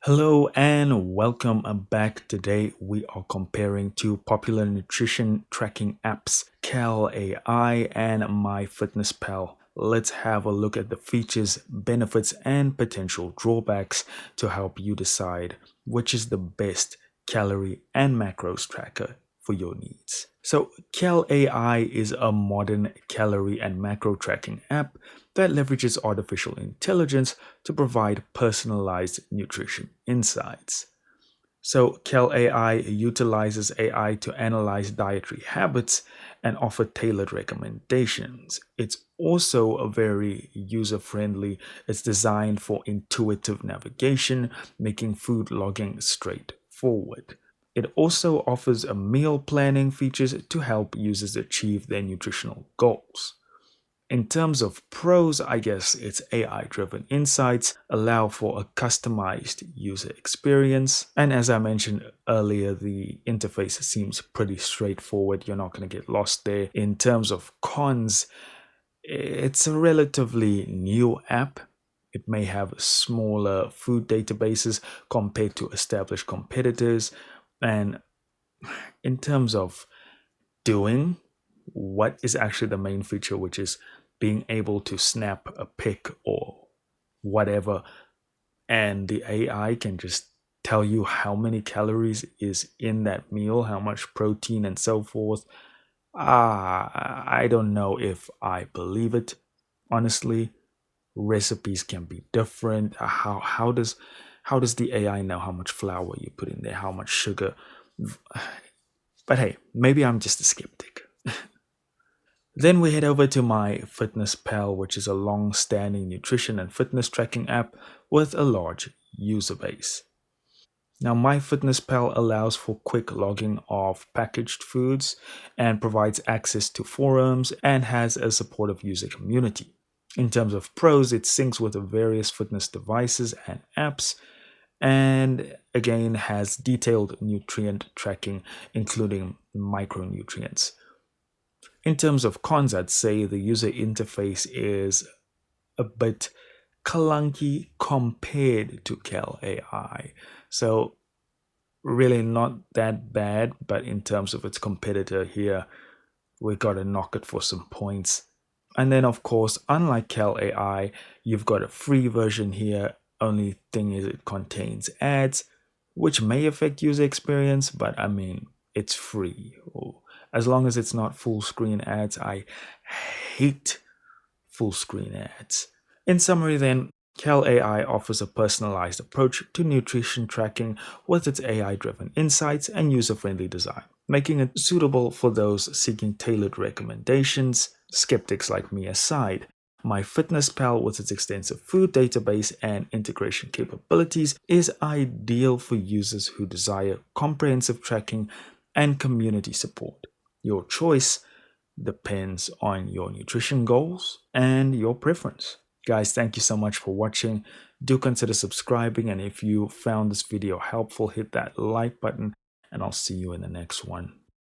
Hello and welcome back. Today we are comparing two popular nutrition tracking apps, Calai and MyFitnessPal. Let's have a look at the features, benefits, and potential drawbacks to help you decide which is the best calorie and macros tracker for your needs. So, CalAI is a modern calorie and macro tracking app that leverages artificial intelligence to provide personalized nutrition insights. So, CalAI utilizes AI to analyze dietary habits and offer tailored recommendations. It's also a very user friendly. It's designed for intuitive navigation, making food logging straightforward. It also offers a meal planning features to help users achieve their nutritional goals. In terms of pros, I guess its AI driven insights allow for a customized user experience. And as I mentioned earlier, the interface seems pretty straightforward. You're not going to get lost there. In terms of cons, it's a relatively new app. It may have smaller food databases compared to established competitors. And in terms of doing what is actually the main feature, which is being able to snap a pic or whatever, and the AI can just tell you how many calories is in that meal, how much protein, and so forth. I don't know if I believe it. Honestly, recipes can be different. How does the AI know how much flour you put in there, how much sugar? But hey, maybe I'm just a skeptic. Then we head over to MyFitnessPal, which is a long standing nutrition and fitness tracking app with a large user base. Now, MyFitnessPal allows for quick logging of packaged foods and provides access to forums and has a supportive user community. In terms of pros, it syncs with various fitness devices and apps, and again has detailed nutrient tracking, including micronutrients. In terms of cons, I'd say the user interface is a bit clunky compared to Cal AI. So really not that bad, but in terms of its competitor here, we gotta knock it for some points. And then of course, unlike Cal AI, you've got a free version here. Only thing is it contains ads, which may affect user experience, but I mean, it's free. As long as it's not full screen ads, I hate full screen ads. In summary, then, Cal AI offers a personalized approach to nutrition tracking with its AI driven insights and user friendly design, making it suitable for those seeking tailored recommendations, skeptics like me aside. MyFitnessPal, with its extensive food database and integration capabilities, is ideal for users who desire comprehensive tracking and community support. Your choice depends on your nutrition goals and your preference. Guys, thank you so much for watching. Do consider subscribing, and if you found this video helpful, hit that like button, and I'll see you in the next one.